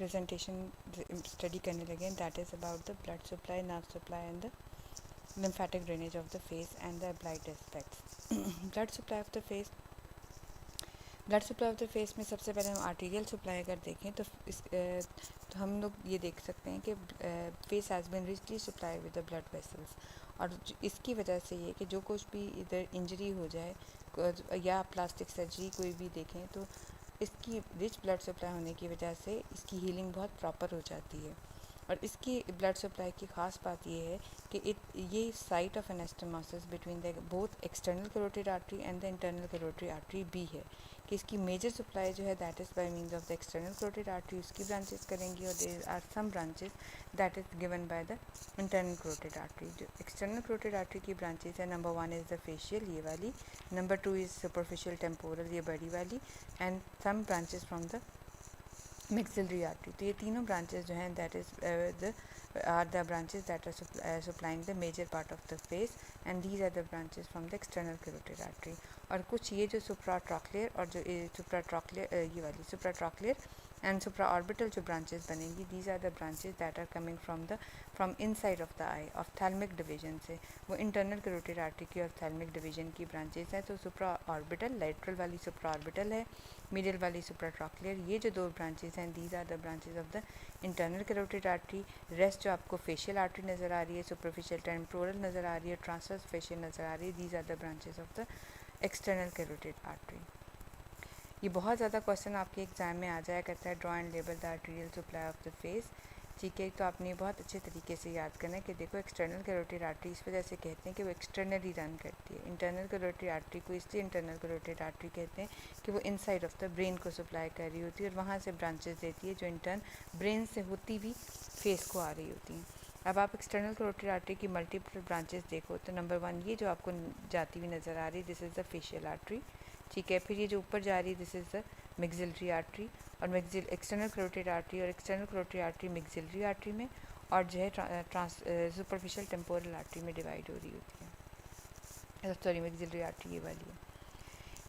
Presentation study करने लगे, that is about the blood supply, nerve supply and the lymphatic drainage of the face and the applied aspects. blood supply of the face blood supply of the face में सबसे पहले हम arterial supply अगर देखें तो तो हम लोग ये देख सकते हैं कि face has been richly supply with the blood vessels, और इसकी वजह से ये कि जो कुछ भी इधर इंजरी हो जाए या प्लास्टिक सर्जरी कोई भी देखें तो इसकी रिच ब्लड सप्लाई होने की वजह से इसकी हीलिंग बहुत प्रॉपर हो जाती है। और इसकी ब्लड सप्लाई की ख़ास बात ये है कि ये site of anastomosis between the both external carotid artery and the internal carotid artery भी है, कि इसकी मेजर सप्लाई जो है that is by means of the external carotid artery, उसकी ब्रांचेस करेंगी, और there are some branches that is given by the internal carotid artery. जो एक्सटर्नल कैरोटिड आर्टरी की ब्रांचेस है, नंबर 1 इज़ द फेशियल, ये वाली, नंबर 2 इज़ सुपरफिशियल टेम्पोरल, ये बड़ी वाली, and some branches from the maxillary artery। तो ये तीनों ब्रांचेस जो हैं that is the branches that are supplying the major part of the face, and these are the branches from the external carotid artery. और कुछ ये जो सुप्राट्रॉक्लियर और जो सुप्राट्रॉक्लियर ये वाली सुप्राट्रॉक्लियर एंड सुप्रा ऑर्बिटल जो ब्रांचेस बनेंगी, these are the branches that are coming from inside of the eye ophthalmic division से, वो इंटरनल कैरोटिड आर्टरी की ऑफ्थैल्मिक डिवीजन की ब्रांचेस हैं। तो सुप्रा ऑर्बिटल लेटरल वाली सुप्रा ऑर्बिटल है, मीडियल वाली सुप्राट्रॉक्लियर, ये जो दो ब्रांचेस हैं these are the branches of the internal carotid artery. Rest जो आपको फेशियल आर्टरी नज़र आ रही है, सुपरफिशियल टेम्पोरल नज़र आ रही है, ट्रांसवर्स फेशियल नज़र आ रही है, these are the branches of the external carotid artery. ये बहुत ज़्यादा क्वेश्चन आपके एग्जाम में आ जाया करता है, draw and label the arterial supply of the face. ठीक है, तो आपने बहुत अच्छे तरीके से याद करना है कि देखो एक्सटर्नल कैरोटिड आर्टरी इस वजह से कहते हैं कि वो एक्सटर्नली रन करती है। इंटरनल कैरोटिड आर्टरी को इसलिए इंटरनल कैरोटिड आर्टरी कहते हैं कि वो इनसाइड ऑफ द ब्रेन को सप्लाई कर रही होती है और वहाँ से ब्रांचेस देती है जो इंटर्न ब्रेन से होती भी फेस को आ रही होती हैं। अब आप एक्सटर्नल कैरोटिड आर्टरी की मल्टीपल ब्रांचेस देखो तो नंबर 1 ये जो आपको जाती हुई नज़र आ रही है, this is the facial artery. ठीक है, फिर ये जो ऊपर जा रही है this is the maxillary artery, और एक्सटर्नल कैरोटिड आर्टरी और external carotid artery maxillary artery में, और जो है सुपरफिशियल टेम्पोरल आर्टरी में डिवाइड हो रही होती है। सॉरी, मैक्सिलरी आर्टरी ये वाली है।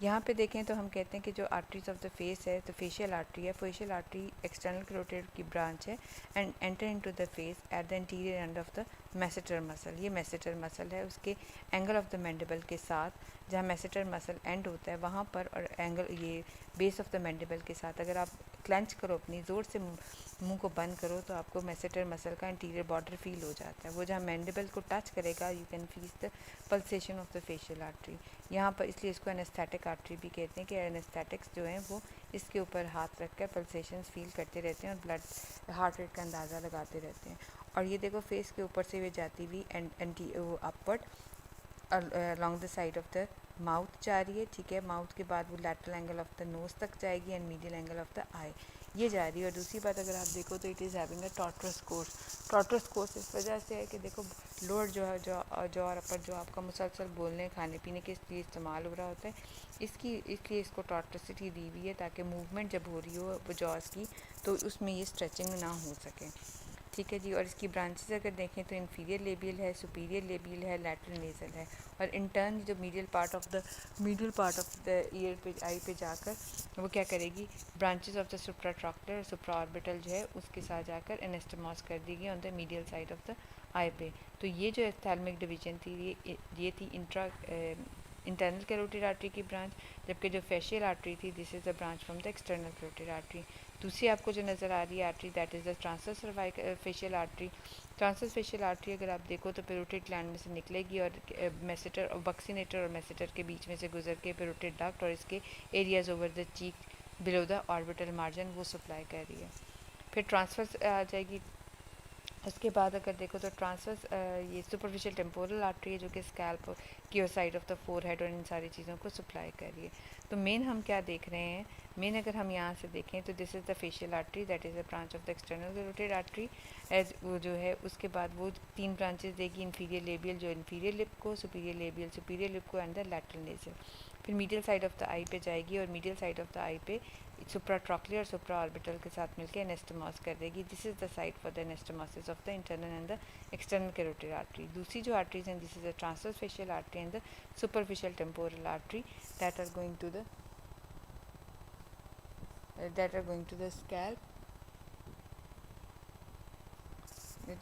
यहाँ पे देखें तो हम कहते हैं कि जो आर्टरीज ऑफ द फेस है तो फेशियल आर्टरी है, फेशियल आर्टरी एक्सटर्नल कैरोटिड की ब्रांच है and enter into the face at the interior end of the masseter muscle. ये मैसेटर मसल है, उसके एंगल ऑफ द मैंडिबल के साथ, जहाँ मैसेटर मसल एंड होता है वहाँ पर, और एंगल ये बेस ऑफ द मैंडिबल के साथ अगर आप क्लेंच करो, अपनी ज़ोर से मुंह को बंद करो तो आपको मैसेटर मसल का इंटीरियर बॉर्डर फील हो जाता है। वो जहाँ मैंडिबल को टच करेगा you can feel the pulsation of the facial artery यहाँ पर, इसलिए इसको एनेस्थेटिक आर्टरी भी कहते हैं कि एनेस्थेटिक्स जो हैं वो इसके ऊपर हाथ रख कर पल्सेशंस फील करते रहते हैं और ब्लड हार्ट रेट का अंदाज़ा लगाते रहते हैं। और ये देखो फेस के ऊपर से हुए जाती हुई anti upward along the side of the mouth जा रही है। ठीक है, माउथ के बाद वो lateral angle of the nose तक जाएगी and medial angle of the eye ये जा रही है। और दूसरी बात अगर आप देखो तो it is having a tortuous course. Tortuous course इस वजह से है कि देखो लोअर जो है जो और अपर जो आपका मुसलसल बोलने खाने पीने के लिए इस्तेमाल हो रहा होता है, इसलिए इसको टॉर्टसिटी दी हुई है ताकि मूवमेंट जब हो रही हो जॉस की तो उसमें ये स्ट्रेचिंग ना हो सके। ठीक है जी, और इसकी ब्रांचेस अगर देखें तो इन्फीरियर लेबियल है, सुपीरियर लेबियल है, लैटरल नेज़ल है, और इंटर्न जो medial part of the year पे आई पे जाकर वो क्या करेगी, ब्रांचेस ऑफ द सुप्राट्रॉक्युलर और सुप्राऑर्बिटल जो है उसके साथ जाकर एनास्टोमोस कर दी गई on the medial side of the eye पे। तो ये जो एप्थेल्मिक डिवीजन थी ये थी इंटरनल कैरोटिड आर्टरी की ब्रांच, जबकि जो फेशियल आर्टरी थी this is the branch from the external carotid artery. दूसरी आपको जो नज़र आ रही है artery that is the transverse facial artery. Transverse facial artery अगर आप देखो तो पेरोटिड ग्लैंड में से निकलेगी और मेसेटर और बक्सीनेटर और मेसेटर के बीच में से गुजर के पेरोटिड डक्ट और इसके areas over the cheek below the orbital margin वो सप्लाई कर रही है। फिर ट्रांसवर्स आ जाएगी। उसके बाद अगर देखो तो ट्रांसवर्स ये सुपरफिशियल टेम्पोरल आर्टरी है जो कि स्कैल्प की साइड ऑफ द फोरहेड और इन सारी चीज़ों को सप्लाई कर रही है। तो मेन हम क्या देख रहे हैं, मेन अगर हम यहाँ से देखें तो this is the facial artery that is the branch of the external carotid artery as वो जो है उसके बाद वो 3 ब्रांचेस देगी, इन्फीरियर लेबियल जो इन्फीरियर लिप को, सुपीरियर लेबियल सुपीरियर लिप को एंड द लैटरल नेज़ल। फिर medial side of the eye पे जाएगी और medial side of the eye पे सुप्राट्रॉक्युलर और सुप्राऑर्बिटल के साथ मिलकर एनास्टोमोस कर देगी। This is the site for the anastomosis of the internal and the external carotid artery. दूसरी जो आर्टरीज हैं this is the transverse facial artery and the superficial temporal artery that are going to the scalp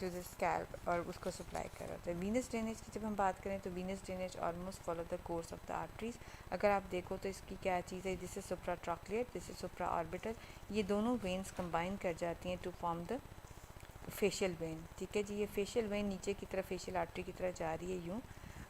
to the scalp और उसको supply कर रहा होता है। Venus drainage की जब हम बात करें तो venous drainage almost follow the course of the arteries. अगर आप देखो तो इसकी क्या चीज़ है, this is supra trochlear, this is supra orbital, ये दोनों वेन्स कंबाइन कर जाती हैं to form the facial vein. ठीक है जी, ये फेशियल वेन नीचे की तरफ फेशियल आर्टरी की तरफ जा रही है यूँ।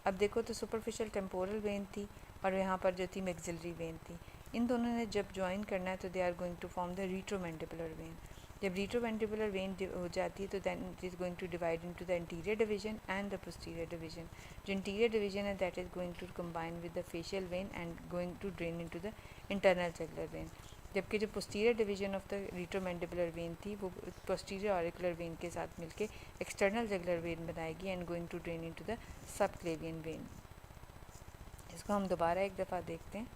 अब देखो तो सुपरफिशियल टेम्पोरल वेन थी और यहाँ पर जो थी मैक्सिलरी वेन थी। इन दोनों ने जब ज्वाइन करना है तो they are going to form the retromandibular vein. जब रिट्रोमैंडिबुलर वेन हो जाती है तो then it is going to divide into the interior division and the posterior division. जो इंटीरियर डिवीजन है that is going to combine with the facial vein and going to drain into the internal jugular vein. जबकि जो posterior division of the retromandibular vein थी वो posterior auricular vein के साथ मिलके external jugular vein बनाएगी and going to drain into the subclavian vein. इसको हम दोबारा एक दफ़ा देखते हैं।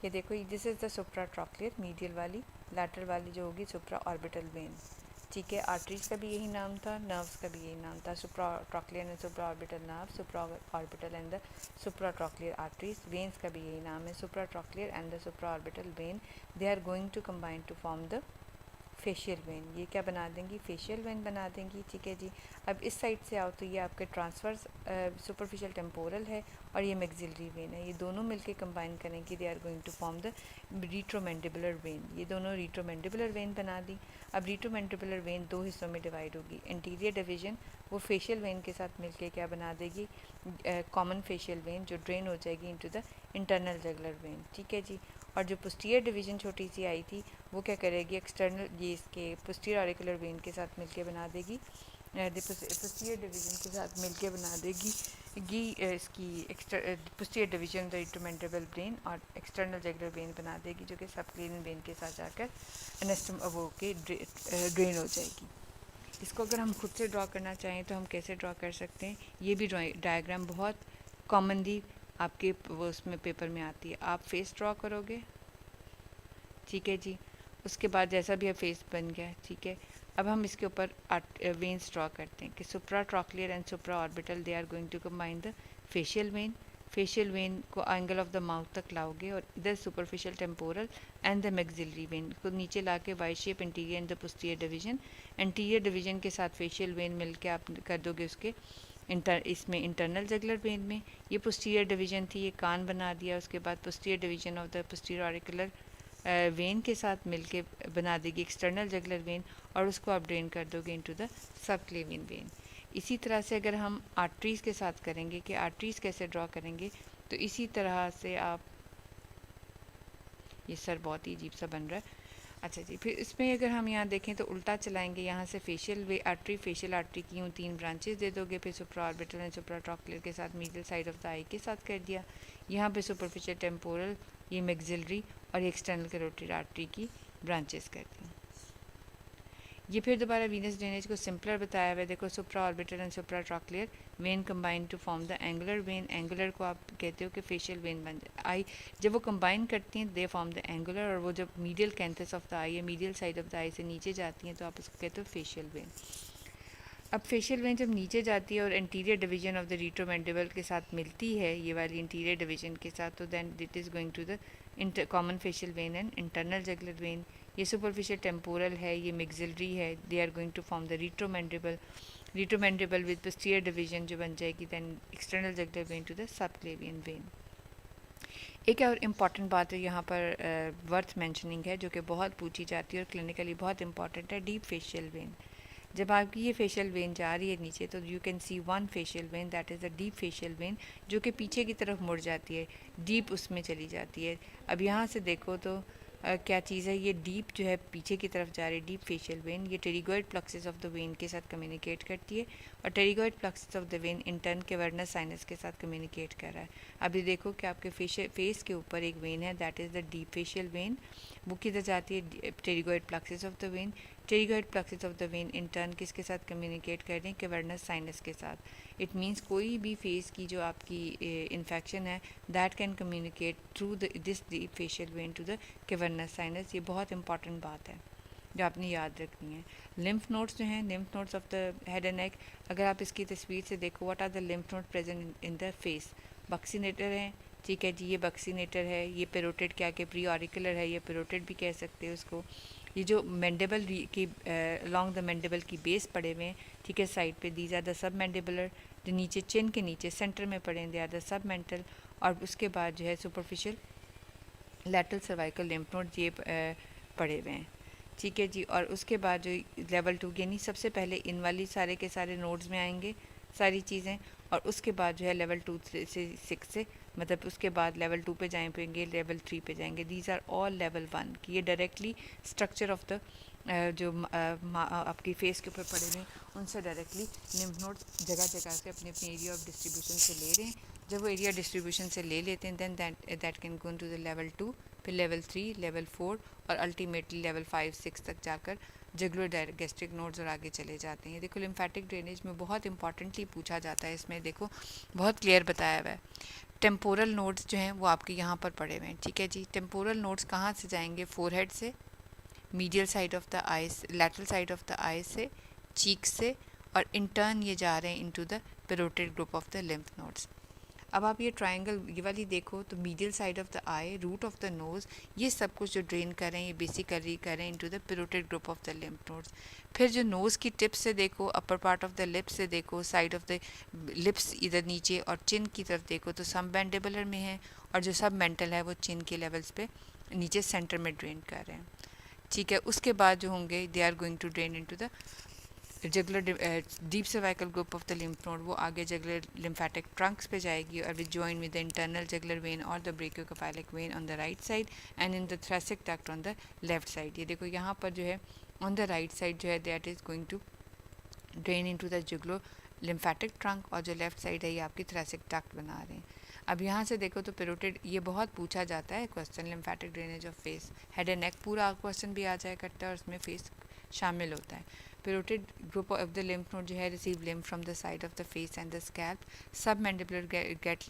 ये देखो, this is the supra trochlear medial वाली, लैटरल वाली जो होगी सुप्रा ऑर्बिटल वेन। ठीक है, आर्टरीज का भी यही नाम था, नर्व्स का भी यही नाम था, supra trochlear and supra orbital nerve, supra orbital and the supra trochlear arteries. Veins का भी यही नाम है, supra trochlear and the supra orbital vein. They are going to combine to form the facial vein. ये क्या बना देंगी, facial vein बना देंगी। ठीक है जी, अब इस साइड से आओ तो ये आपके ट्रांसवर्स सुपरफिशियल टेम्पोरल है और ये मैक्सिलरी वेन है। ये दोनों मिलके कंबाइन करेंगे, they are going to form the retromandibular vein. ये दोनों रिट्रोमैंडिबुलर वेन बना दी। अब रिट्रोमैंडिबुलर वेन दो हिस्सों में डिवाइड होगी। इंटीरियर डिवीजन वो फेशियल वेन के साथ मिलके क्या बना देगी, कॉमन फेशियल वेन, जो ड्रेन हो जाएगी into the internal jugular when. ठीक है जी, और जो पोस्टीरियर डिवीजन छोटी सी आई थी वो क्या करेगी, एक्सटर्नल ये इसके पोस्टीरियर ऑरिकुलर वेन के साथ मिलके बना देगी, पोस्टीरियर डिवीजन के साथ मिलके बना देगी इसकी posterior division the retromandibular when और एक्सटर्नल जुगुलर वेन बना देगी, जो कि सबक्लेवियन वेन के साथ जाकर एनेस्टम वो के ड्रेन हो जाएगी। इसको अगर हम खुद से ड्रॉ करना चाहें तो हम कैसे ड्रॉ कर सकते हैं, ये भी डायग्राम बहुत कॉमनली आपके वो उसमें पेपर में आती है। आप फेस ड्रॉ करोगे, ठीक है जी, उसके बाद जैसा भी फेस बन गया, ठीक है। अब हम इसके ऊपर वेन्स ड्रॉ करते हैं कि supra trochlear and supra orbital they are going to combine the facial vein. Facial vein को एंगल ऑफ द माउथ तक लाओगे और इधर superficial temporal and the maxillary vein को नीचे लाके Y shape interior and the posterior division. Interior division के साथ फेशियल वेन मिलके आप कर दोगे उसके इसमें इंटरनल जुगुलर वेन में। ये पोस्टीरियर डिवीजन थी, ये कान बना दिया। उसके बाद posterior division of the posterior auricular vein के साथ मिलके बना देगी एक्सटर्नल जुगुलर वेन और उसको आप ड्रेन कर दोगे इनटू द सबक्लेवियन वेन। इसी तरह से अगर हम आर्टरीज के साथ करेंगे कि आर्टरीज कैसे ड्रॉ करेंगे, तो इसी तरह से आप, ये सर बहुत ही अजीब सा बन रहा है। अच्छा जी, फिर इसमें अगर हम यहाँ देखें तो उल्टा चलाएंगे, यहाँ से फेशियल आर्टरी की यूँ 3 ब्रांचेस दे दोगे, फिर सुप्रा ऑर्बिटल एंड सुप्रा ट्रॉक्लियर के साथ मीडियल साइड ऑफ द आई के साथ कर दिया। यहाँ पे सुपरफिशियल टेम्पोरल, ये मैक्सिलरी और ये एक्सटर्नल कैरोटिड आर्टरी की ब्रांचेस कर दी। ये फिर दोबारा वीनस ड्रेनेज को सिंपलर बताया हुआ है। देखो, supra orbital and supra trochlear vein combine to form the angular vein. Angular को आप कहते हो कि फेशियल वेन बन जाए आई, जब वो कंबाइन करती हैं दे फॉर्म द एंगुलर, और वो जब मीडियल कैंथस ऑफ द आई या मीडियल साइड ऑफ द आई से नीचे जाती हैं तो आप उसको कहते हो फेशियल वेन। अब फेशियल वेन जब नीचे जाती है और इंटीरियर डिवीजन ऑफ द रिट्रोमैंडिबल के साथ मिलती है, ये वाली इंटीरियर डिवीजन के साथ, तो then it is going to the common facial vein and internal jugular vein. ये सुपरफिशियल टेम्पोरल है, ये मैक्सिलरी है, they are going to form the retromandibular with posterior division जो बन जाएगी, then external jugular vein to the subclavian vein. एक और important बात है यहाँ पर वर्थ मैंशनिंग है, जो कि बहुत पूछी जाती है और क्लिनिकली बहुत इंपॉर्टेंट है, डीप फेशियल वेन। जब आपकी ये फेशियल वेन जा रही है नीचे तो you can see one facial vein, that is a deep facial when, जो कि पीछे की तरफ मुड़ जाती है, डीप उसमें चली जाती है। अब यहाँ से देखो तो क्या चीज़ है, ये डीप जो है पीछे की तरफ जा रही है, डीप फेशियल वेन। ये pterygoid plexus of the vein के साथ कम्युनिकेट करती है और pterygoid plexus of the vein in turn cavernous sinus के साथ कम्युनिकेट कर रहा है। अभी देखो कि आपके फेस के ऊपर एक वेन है, that is the deep facial vein. वो किधर जाती है, pterygoid plexus of the vein. Pterygoid plexus of the vein in turn किसके साथ कम्युनिकेट कर रहे हैं, कैवर्नस साइनस के साथ। इट मीन्स कोई भी फेस की जो आपकी इन्फेक्शन है, that can communicate through this deep facial vein to the cavernous sinus. ये बहुत इंपॉर्टेंट बात है जो आपने याद रखनी है। लिम्फ नोड्स जो हैं, lymph nodes of the head and neck, अगर आप इसकी तस्वीर से देखो, what are the lymph node present in the face, buccinator हैं, ठीक है जी, ये बक्सीनेटर है, ये पेरोटिड क्या के प्री ऑरिकुलर है, ये पेरोटिड भी कह सकते हैं उसको। ये जो मैंडेबल की अलॉन्ग द मैंडेबल की बेस पड़े हुए हैं, ठीक है, साइड पे, these are the submandibular. जो नीचे चिन के नीचे सेंटर में पड़े हैं, they are the submental. और उसके बाद जो है superficial lateral cervical lymph node ये पड़े हुए हैं, ठीक है जी। और उसके बाद जो लेवल 2 यानी सबसे पहले इन वाली सारे के सारे नोड्स में आएंगे सारी चीज़ें, और उसके बाद जो है लेवल 2 से 6 से, मतलब उसके बाद लेवल 2 पे जाएंगे, लेवल 3 पे जाएंगे। दीज आर ऑल लेवल 1 की ये डायरेक्टली स्ट्रक्चर ऑफ द जो आपकी फेस के ऊपर पड़े हुए हैं उनसे डायरेक्टली लिम्फ नोड जगह जगह से अपने अपने एरिया ऑफ डिस्ट्रीब्यूशन से ले रहे हैं। जब वो एरिया डिस्ट्रीब्यूशन से ले लेते हैं then that can go to the level 2, फिर लेवल 3, लेवल 4 और अल्टीमेटली लेवल 5, 6 तक जाकर जुगुलर गैस्ट्रिक नोड्स और आगे चले जाते हैं। देखो लिम्फेटिक ड्रेनेज में बहुत इंपॉर्टेंटली पूछा जाता है, इसमें देखो बहुत क्लियर बताया हुआ है। टेम्पोरल नोड्स जो हैं वो आपके यहाँ पर पड़े हुए हैं, ठीक है जी। टेम्पोरल नोड्स कहाँ से जाएंगे? फोरहेड से, medial side of the eyes, lateral side of the eyes से, चीक से, और इन टर्न ये जा रहे हैं into the parotid group of the lymph nodes. अब आप ये ट्रायंगल ये वाली देखो तो medial side of the eye, root of the nose, ये सब कुछ जो ड्रेन कर रहे हैं ये बेसिकली कर रहे हैं into the parotid group of the lymph nodes. फिर जो नोज़ की टिप से देखो, upper part of the lips से देखो, साइड ऑफ द लिप्स इधर नीचे और चिन की तरफ देखो तो सब मैंडिबुलर में है, और जो सब मेंटल है वो चिन के लेवल्स पे नीचे सेंटर में ड्रेन कर रहे हैं, ठीक है। उसके बाद जो होंगे they are going to drain into the jugular deep cervical group of the lymph node, वो आगे जुगुलर लिम्फेटिक ट्रंक्स पे जाएगी और with join with the internal jugular vein और the brachiocephalic vein on the right side and in the thoracic duct on the left side. ये देखो यहाँ पर जो है ऑन द राइट साइड जो है that is going to drain into the jugular lymphatic trunk, और जो लेफ्ट साइड है ये आपकी थोरैसिक डक्ट बना रहे हैं। अब यहाँ से देखो तो पेरोटिड, ये बहुत पूछा जाता है question, lymphatic drainage of face, head and नेक पूरा क्वेश्चन भी आ जाया करता है और उसमें फेस शामिल होता है। Parotid group of the lymph node जो है receive lymph from the side of the face and the scalp, submandibular get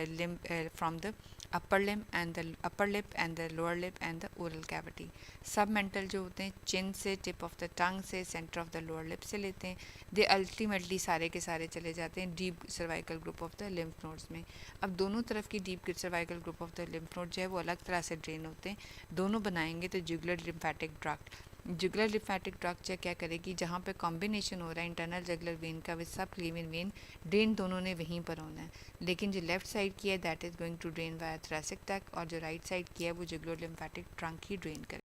lymph from the upper lip and the lower lip and the oral cavity. Submental जो होते हैं चिन से, tip of the tongue से, centre of the lower lip से लेते हैं, they ultimately सारे के सारे चले जाते हैं deep cervical group of the lymph nodes में। अब दोनों तरफ की deep cervical group of the lymph node जो है वो अलग तरह से ड्रेन होते हैं, दोनों बनाएंगे तो jugular lymphatic tract. Jugular lymphatic tract क्या करेगी, जहाँ पे कॉम्बिनेशन हो रहा है इंटरनल जुगुलर वेन का विद सब क्लीवन वेन, ड्रेन दोनों ने वहीं पर होना है। लेकिन जो लेफ्ट साइड की है that is going to drain via thoracic duct, और जो राइट साइड की है वो जुगुलर लिम्फेटिक ट्रंक ही ड्रेन करेगी।